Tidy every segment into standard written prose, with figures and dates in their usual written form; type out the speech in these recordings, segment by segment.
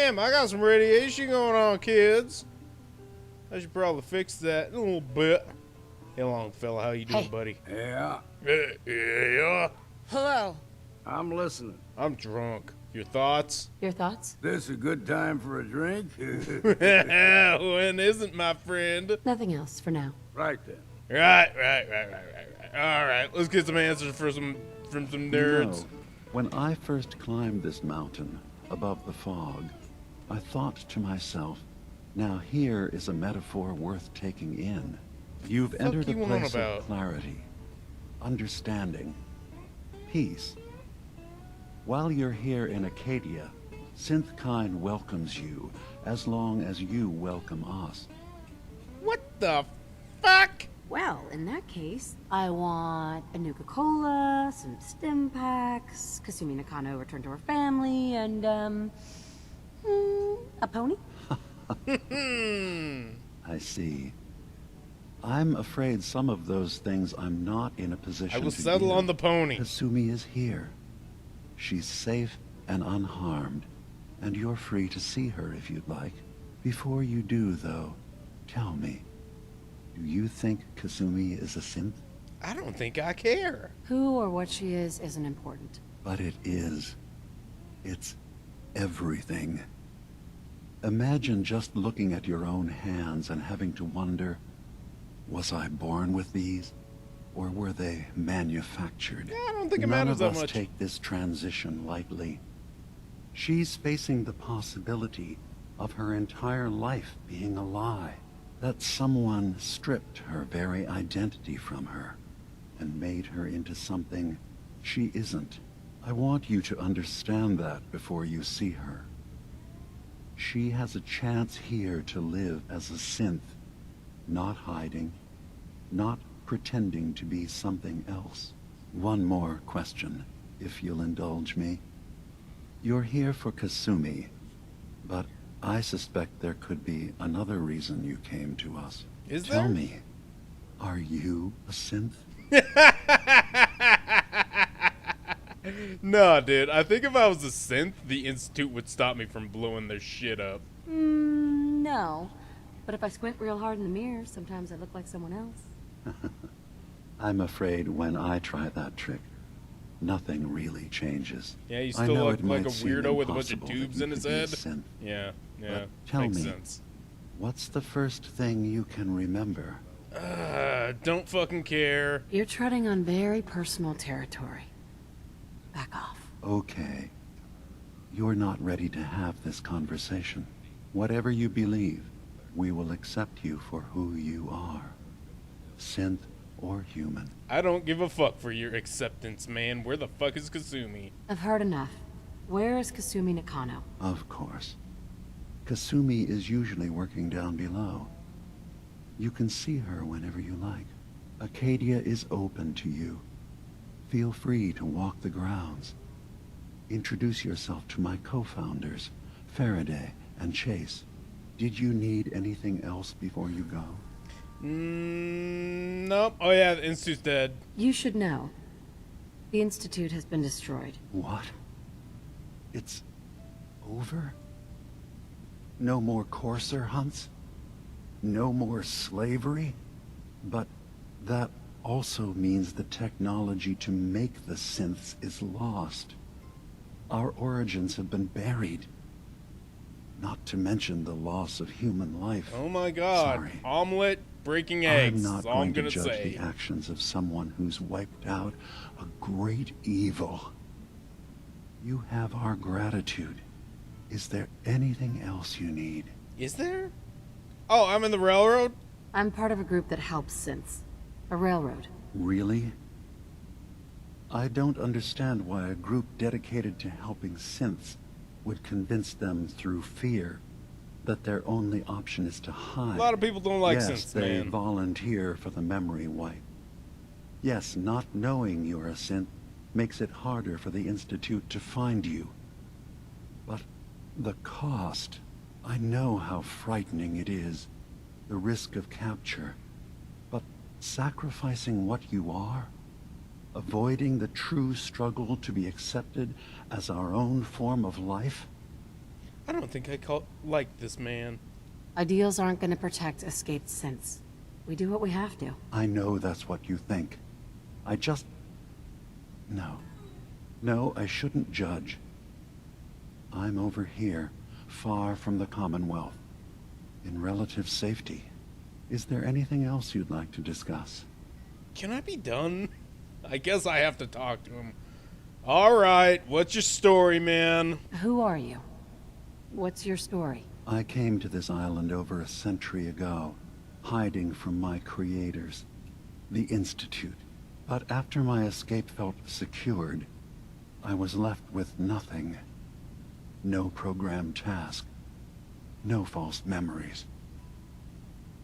damn, I got some radiation going on, kids. I should probably fix that in a little bit. Hey, long fella, how you doing, buddy? Yeah, Yeah. Hello. I'm listening. I'm drunk. Your thoughts? Your thoughts? This a good time for a drink? When isn't, my friend? Nothing else for now. Right then. Right. All right, let's get some answers from some nerds. You know, when I first climbed this mountain above the fog, I thought to myself, now here is a metaphor worth taking in. You've entered a place of clarity, understanding, peace. While you're here in Acadia, Synthkind welcomes you as long as you welcome us. What the fuck? Well, in that case, I want a Nuka-Cola, some stim packs, Kasumi Nakano return to her family, and, a pony? I see. I'm afraid some of those things I'm not in a position I will to settle give. on the pony. Kasumi is here. She's safe and unharmed, and you're free to see her if you'd like. Before you do, though, tell me, do you think Kasumi is a synth? I don't think I care. Who or what she is isn't important. But it is. It's everything. Imagine just looking at your own hands and having to wonder, was I born with these? Or were they manufactured? Yeah, I don't think it None matters of that us much. take this transition lightly. She's facing the possibility of her entire life being a lie. That someone stripped her very identity from her and made her into something she isn't. I want you to understand that before you see her. She has a chance here to live as a synth, not hiding, not pretending to be something else. One more question, if you'll indulge me. You're here for Kasumi, but I suspect there could be another reason you came to us. Is Tell there? me, are you a synth? No, dude. I think if I was a synth, the Institute would stop me from blowing their shit up. No. But if I squint real hard in the mirror, sometimes I look like someone else. I'm afraid when I try that trick, nothing really changes. Yeah, you I still know look it like might a seem weirdo with a bunch of impossible that tubes you in his could be a head. synth. Yeah, But tell makes me, sense. what's the first thing you can remember? Don't fucking care. You're treading on very personal territory. Back off. Okay. You're not ready to have this conversation. Whatever you believe, we will accept you for who you are. Synth or human. I don't give a fuck for your acceptance, man. Where the fuck is Kasumi? I've heard enough. Where is Kasumi Nakano? Of course. Kasumi is usually working down below. You can see her whenever you like. Acadia is open to you. Feel free to walk the grounds. Introduce yourself to my co-founders, Faraday and Chase. Did you need anything else before you go? Nope. Oh yeah, the Institute's dead. You should know. The Institute has been destroyed. What? It's over? No more courser hunts? No more slavery? But that also means the technology to make the synths is lost. Our origins have been buried. Not to mention the loss of human life. Oh my god. Sorry. Omelet breaking eggs. I'm not That's all I'm going gonna to judge say. the actions of someone who's wiped out a great evil. You have our gratitude. Is there anything else you need? Is there? Oh, I'm in the railroad? I'm part of a group that helps synths. A railroad. Really? I don't understand why a group dedicated to helping synths would convince them through fear that their only option is to hide. A lot of people don't like yes, synths, they man. volunteer for the memory wipe. Yes, not knowing you're a synth makes it harder for the Institute to find you. But the cost, I know how frightening it is. The risk of capture. But sacrificing what you are, avoiding the true struggle to be accepted as our own form of life, I don't think like this man. Ideals aren't going to protect escaped synths. We do what we have to. I know that's what you think. I just... No. No, I shouldn't judge. I'm over here, far from the Commonwealth, in relative safety. Is there anything else you'd like to discuss? Can I be done? I guess I have to talk to him. Alright, what's your story, man? Who are you? What's your story? I came to this island over a century ago, hiding from my creators, the Institute. But after my escape felt secured, I was left with nothing. No programmed task. No false memories.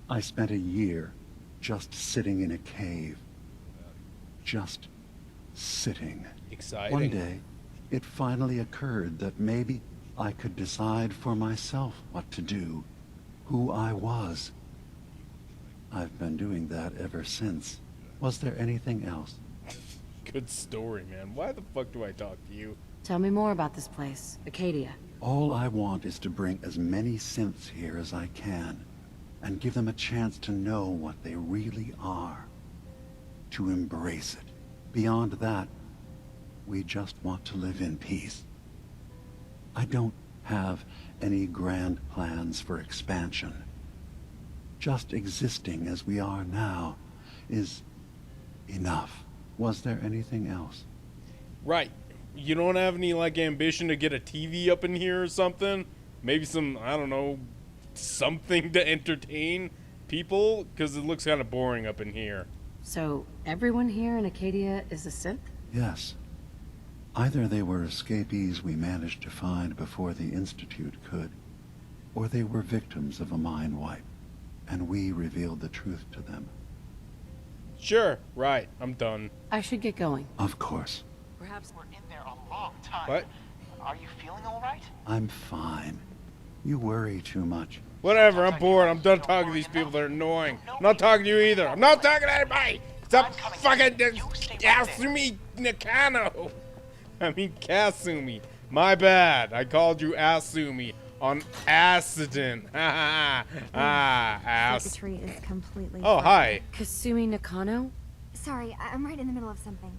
I spent a year just sitting in a cave. Just sitting. Exciting. One day, it finally occurred that maybe I could decide for myself what to do, who I was. I've been doing that ever since. Was there anything else? Good story, man. Why the fuck do I talk to you? Tell me more about this place, Acadia. All I want is to bring as many synths here as I can, and give them a chance to know what they really are. To embrace it. Beyond that, we just want to live in peace. I don't have any grand plans for expansion. Just existing as we are now is enough. Was there anything else? Right. You don't have any, like, ambition to get a TV up in here or something? Maybe some, I don't know, something to entertain people? Because it looks kind of boring up in here. So, everyone here in Acadia is a synth? Yes. Either they were escapees we managed to find before the Institute could, or they were victims of a mind wipe, and we revealed the truth to them. Sure, right. I'm done. I should get going. Of course. Perhaps we're in there a long time. What? Are you feeling all right? I'm fine. You worry too much. Whatever, I'm bored. I'm done talking to these people. They're annoying. I'm not talking to you either. I'm not talking to anybody. Stop fucking Kasumi Nakano. I mean Kasumi. My bad. I called you Asumi on accident. Ass. Secretary is completely. Oh, hi. Kasumi Nakano? Sorry, I'm right in the middle of something.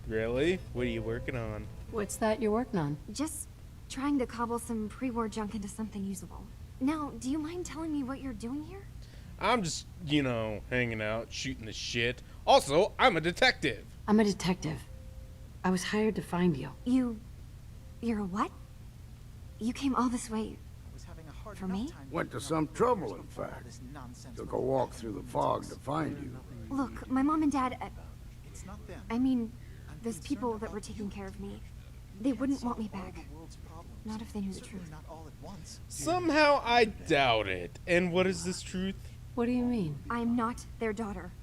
Really? What are you working on? What's that you're working on? Just trying to cobble some pre-war junk into something usable. Now, do you mind telling me what you're doing here? I'm just, you know, hanging out, shooting the shit. Also, I'm a detective. I'm a detective. I was hired to find you. You're a what? You came all this way for me? Went to some trouble, in fact. Took a walk through the fog to find you. Look, my mom and dad, I mean, those people that were taking care of me, they wouldn't want me back. Not if they knew the truth. Somehow I doubt it. And what is this truth? What do you mean? I'm not their daughter.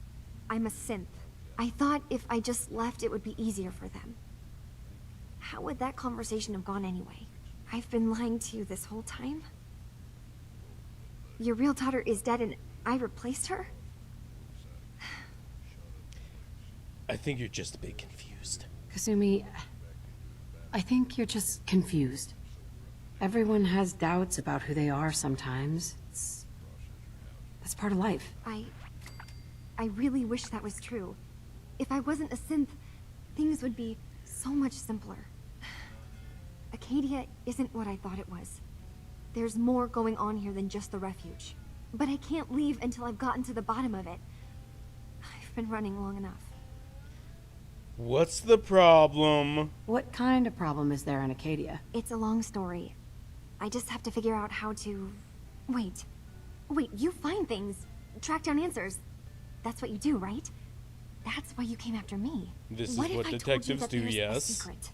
I'm a synth. I thought if I just left, it would be easier for them. How would that conversation have gone anyway? I've been lying to you this whole time? Your real daughter is dead and I replaced her? I think you're just a bit confused. Kasumi, I think you're just confused. Everyone has doubts about who they are sometimes. That's part of life. I really wish that was true. If I wasn't a synth, things would be so much simpler. Acadia isn't what I thought it was. There's more going on here than just the refuge. But I can't leave until I've gotten to the bottom of it. I've been running long enough. What's the problem? What kind of problem is there in Acadia? It's a long story. I just have to figure out how to... Wait, you find things. Track down answers. That's what you do, right? That's why you came after me. This is what what if I told you detectives that do, there's yes. a secret?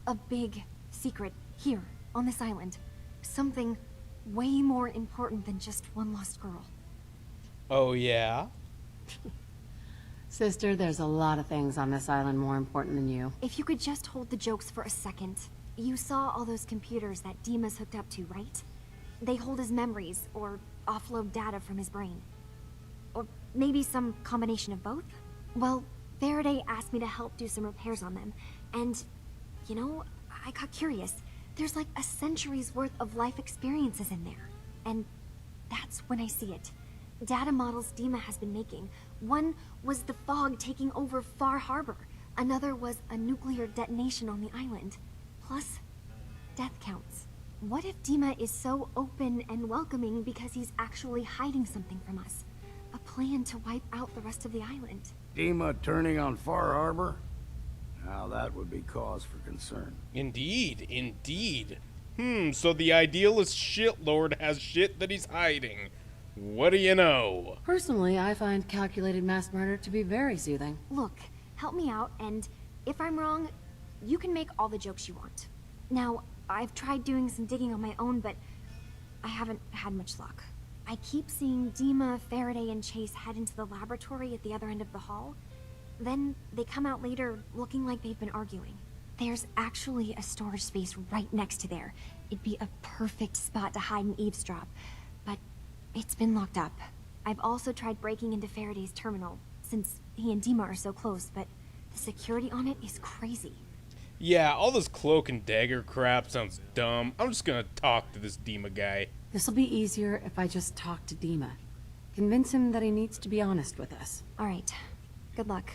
A big secret here, on this island. Something way more important than just one lost girl. Oh, yeah? Sister, there's a lot of things on this island more important than you. If you could just hold the jokes for a second. You saw all those computers that Dima's hooked up to, right? They hold his memories, or offload data from his brain. Or maybe some combination of both? Well, Faraday asked me to help do some repairs on them, and, you know, I got curious. There's like a century's worth of life experiences in there. And that's when I see it. Data models Dima has been making. One was the fog taking over Far Harbor. Another was a nuclear detonation on the island. Plus, death counts. What if Dima is so open and welcoming because he's actually hiding something from us? A plan to wipe out the rest of the island. Dima turning on Far Harbor? Now that would be cause for concern. Indeed, indeed. So the idealist shitlord has shit that he's hiding. What do you know? Personally, I find calculated mass murder to be very soothing. Look, help me out, and if I'm wrong, you can make all the jokes you want. Now, I've tried doing some digging on my own, but I haven't had much luck. I keep seeing Dima, Faraday, and Chase head into the laboratory at the other end of the hall. Then they come out later looking like they've been arguing. There's actually a storage space right next to there. It'd be a perfect spot to hide and eavesdrop, but it's been locked up. I've also tried breaking into Faraday's terminal, since he and Dima are so close, but the security on it is crazy. Yeah, all this cloak and dagger crap sounds dumb. I'm just gonna talk to this Dima guy. This'll be easier if I just talk to Dima. Convince him that he needs to be honest with us. All right, good luck.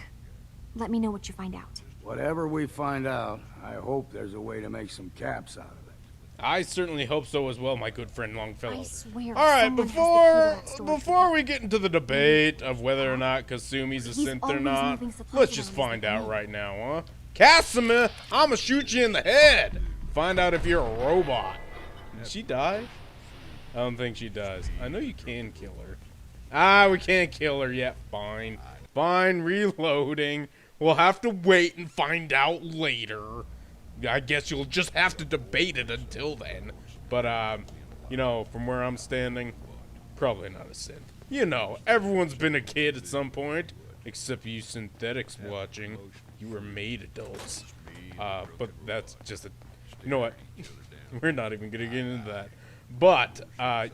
Let me know what you find out. Whatever we find out, I hope there's a way to make some caps out of it. I certainly hope so as well, my good friend Longfellow. I swear. All right, someone has the key to that storage before we get into the debate of whether or not Kasumi's a He's synth or always not, moving supply let's just lines find like out me. right now, huh? Kasumi, I'ma shoot you in the head. Find out if you're a robot. Did she die? I don't think she does. I know you can kill her. Ah, we can't kill her yet. Fine. Fine, reloading. We'll have to wait and find out later. I guess you'll just have to debate it until then. But, you know, from where I'm standing, probably not a synth. You know, everyone's been a kid at some point. Except you synthetics watching. You were made adults. But that's just a... You know what? We're not even gonna get into that. But,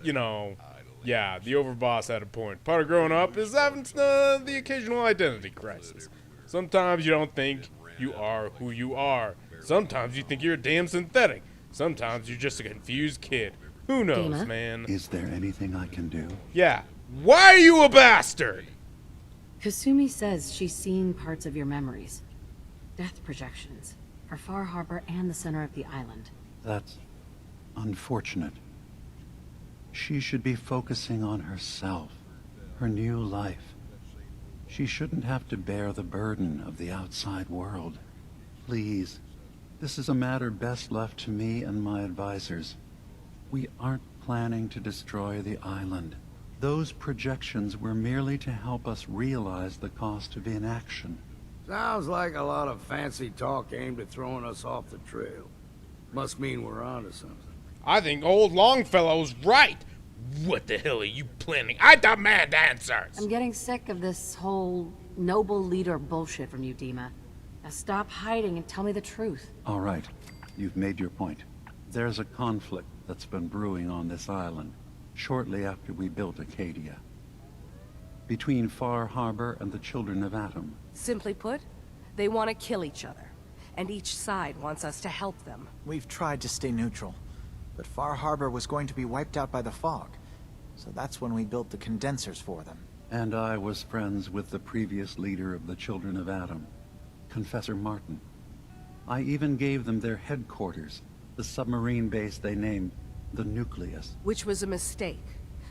you know... Yeah, the overboss had a point. Part of growing up is having the occasional identity crisis. Sometimes you don't think you are who you are. Sometimes you think you're a damn synthetic. Sometimes you're just a confused kid. Who knows, Dima? man? Is there anything I can do? Yeah. Why are you a bastard? Kasumi says she's seen parts of your memories. Death projections. For Far Harbor and the center of the island. That's unfortunate. She should be focusing on herself, her new life. She shouldn't have to bear the burden of the outside world. Please, this is a matter best left to me and my advisors. We aren't planning to destroy the island. Those projections were merely to help us realize the cost of inaction. Sounds like a lot of fancy talk aimed at throwing us off the trail. Must mean we're onto something. I think old Longfellow's right. What the hell are you planning? I demand answers. I'm getting sick of this whole noble leader bullshit from you, Dima. Now stop hiding and tell me the truth. All right, you've made your point. There's a conflict that's been brewing on this island, shortly after we built Acadia. Between Far Harbor and the Children of Atom. Simply put, they want to kill each other, and each side wants us to help them. We've tried to stay neutral, but Far Harbor was going to be wiped out by the fog, so that's when we built the condensers for them. And I was friends with the previous leader of the Children of Atom, Confessor Martin. I even gave them their headquarters, the submarine base they named the Nucleus. Which was a mistake,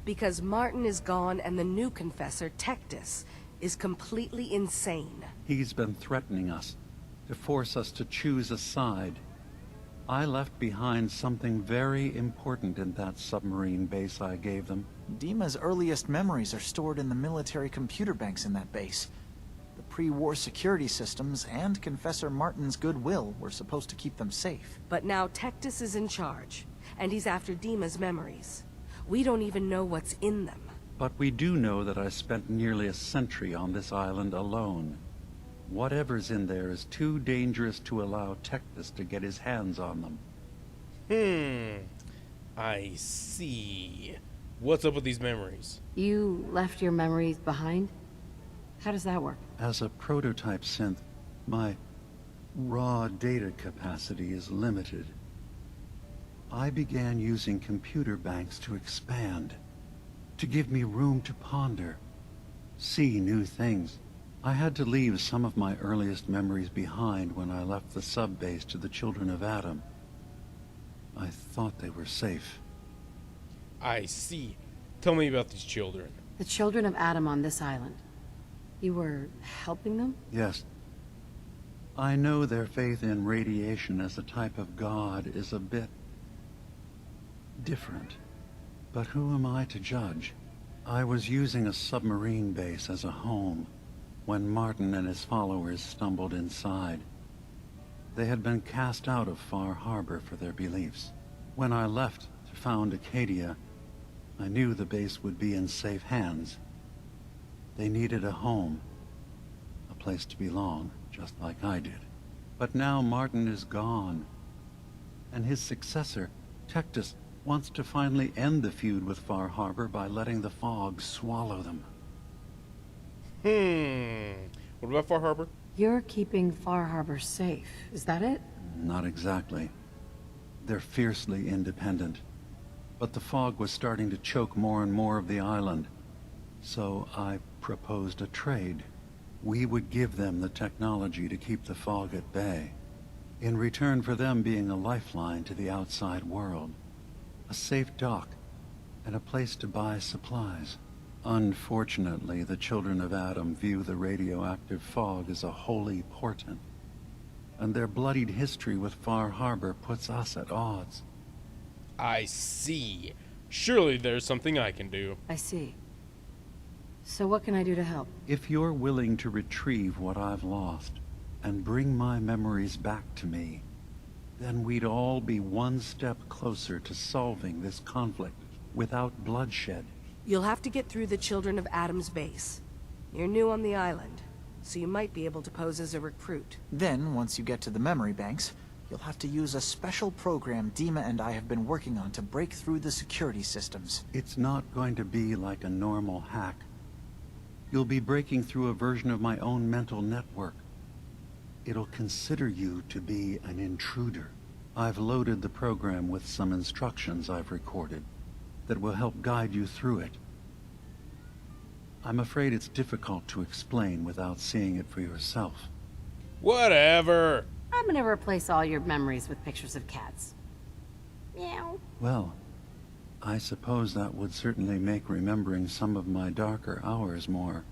because Martin is gone and the new confessor, Tectus, is completely insane. He's been threatening us, to force us to choose a side. I left behind something very important in that submarine base I gave them. Dima's earliest memories are stored in the military computer banks in that base. The pre-war security systems and Confessor Martin's goodwill were supposed to keep them safe. But now Tectus is in charge, and he's after Dima's memories. We don't even know what's in them. But we do know that I spent nearly a century on this island alone. Whatever's in there is too dangerous to allow Tectus to get his hands on them. I see. What's up with these memories? You left your memories behind? How does that work? As a prototype synth, my raw data capacity is limited. I began using computer banks to expand, to give me room to ponder, see new things. I had to leave some of my earliest memories behind when I left the sub-base to the Children of Adam. I thought they were safe. I see. Tell me about these children. The children of Adam on this island. You were helping them? Yes. I know their faith in radiation as a type of god is a bit different. But who am I to judge? I was using a submarine base as a home when Martin and his followers stumbled inside. They had been cast out of Far Harbor for their beliefs. When I left to found Acadia, I knew the base would be in safe hands. They needed a home, a place to belong, just like I did. But now Martin is gone, and his successor, Tectus, wants to finally end the feud with Far Harbor by letting the fog swallow them. What about Far Harbor? You're keeping Far Harbor safe, is that it? Not exactly. They're fiercely independent. But the fog was starting to choke more and more of the island. So I proposed a trade. We would give them the technology to keep the fog at bay, in return for them being a lifeline to the outside world. A safe dock, and a place to buy supplies. Unfortunately, the Children of Adam view the radioactive fog as a holy portent, and their bloodied history with Far Harbor puts us at odds. I see. Surely there's something I can do. I see. So what can I do to help? If you're willing to retrieve what I've lost, and bring my memories back to me, then we'd all be one step closer to solving this conflict without bloodshed. You'll have to get through the Children of Adam's base. You're new on the island, so you might be able to pose as a recruit. Then, once you get to the memory banks, you'll have to use a special program Dima and I have been working on to break through the security systems. It's not going to be like a normal hack. You'll be breaking through a version of my own mental network. It'll consider you to be an intruder. I've loaded the program with some instructions I've recorded that will help guide you through it. I'm afraid it's difficult to explain without seeing it for yourself. Whatever. I'm gonna replace all your memories with pictures of cats. Meow. Well, I suppose that would certainly make remembering some of my darker hours more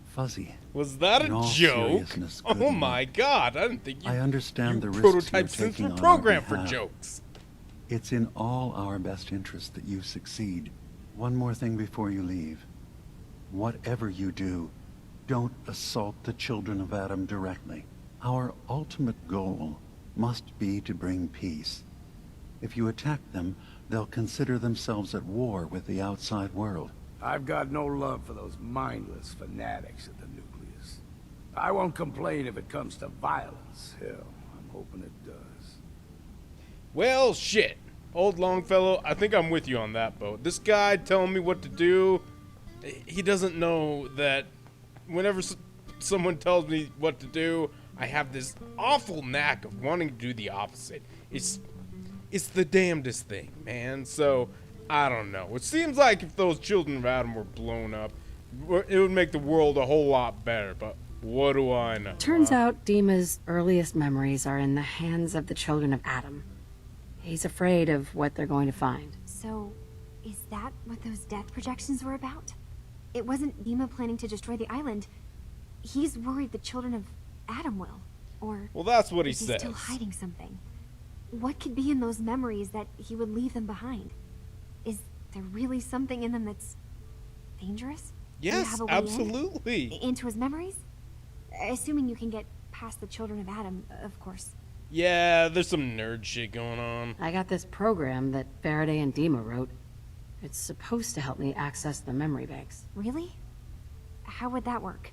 fuzzy. Was that a In all joke? seriousness, Oh Goodman, my god, I didn't think you... I understand the risks prototype you're since taking we're on programmed our for behalf. jokes. It's in all our best interest that you succeed. One more thing before you leave. Whatever you do, don't assault the Children of Adam directly. Our ultimate goal must be to bring peace. If you attack them, they'll consider themselves at war with the outside world. I've got no love for those mindless fanatics at the nucleus. I won't complain if it comes to violence. Hell, I'm hoping it does. Well, shit. Old Longfellow, I think I'm with you on that boat. This guy telling me what to do, he doesn't know that whenever someone tells me what to do, I have this awful knack of wanting to do the opposite. It's the damnedest thing, man. So, I don't know. It seems like if those Children of Adam were blown up, it would make the world a whole lot better, but what do I know? Turns out Dima's earliest memories are in the hands of the Children of Adam. He's afraid of what they're going to find. So, is that what those death projections were about? It wasn't Dima planning to destroy the island. He's worried the Children of Adam will. Or Well, that's what he is he says. still hiding something? What could be in those memories that he would leave them behind? Is there really something in them that's dangerous? Do you Yes, have a way absolutely. into his memories? Assuming you can get past the Children of Adam, of course. Yeah, there's some nerd shit going on. I got this program that Faraday and Dima wrote. It's supposed to help me access the memory banks. Really? How would that work?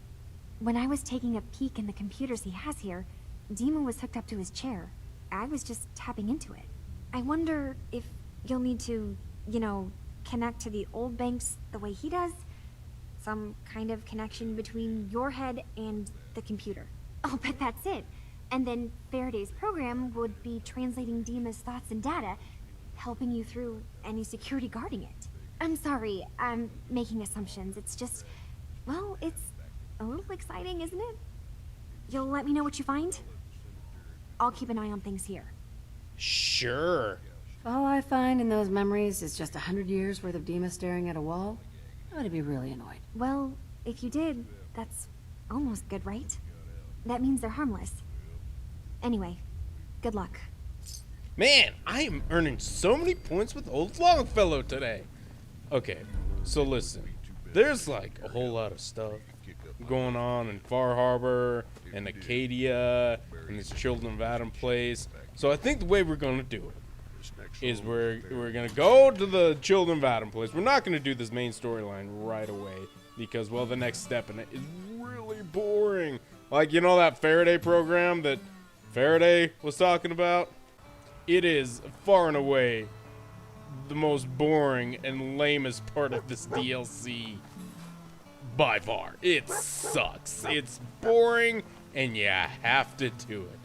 When I was taking a peek in the computers he has here, Dima was hooked up to his chair. I was just tapping into it. I wonder if you'll need to, connect to the old banks the way he does? Some kind of connection between your head and the computer. I'll bet that's it. And then Faraday's program would be translating Dima's thoughts and data, helping you through any security guarding it. I'm sorry, I'm making assumptions. It's just, well, it's a little exciting, isn't it? You'll let me know what you find? I'll keep an eye on things here. Sure. If all I find in those memories is just 100 years worth of Dima staring at a wall, I'm gonna be really annoyed. Well, if you did, that's almost good, right? That means they're harmless. Anyway, good luck. Man, I am earning so many points with old Longfellow today. Okay, so listen. There's like a whole lot of stuff going on in Far Harbor and Acadia and this Children of Adam place. So I think the way we're gonna do it is we're gonna go to the Children of Adam place. We're not gonna do this main storyline right away because, well, the next step in it is really boring. Like, you know that Faraday program that Faraday was talking about? It is far and away the most boring and lamest part of this DLC. By far. It sucks. It's boring, and you have to do it.